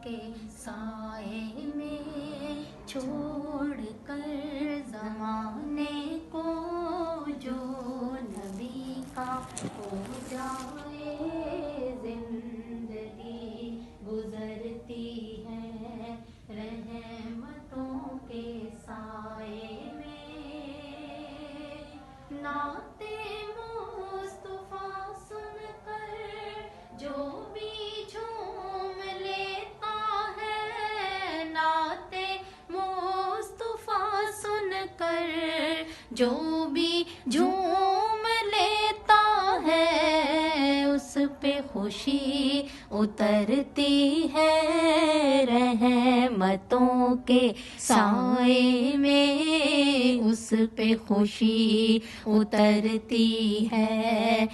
کے سائے میں چھوڑ کر زمانے کو جو نبی کا ہو جائے زندگی گزرتی ہے رحمتوں کے سائے میں نعت مصطفیٰ سن کر جو بھی جھوم لیتا ہے نعت مصطفیٰ سن کر جو بھی جھوم لیتا ہے اس پہ خوشی اترتی ہے رحمتوں کے سائے میں اس پہ خوشی اترتی ہے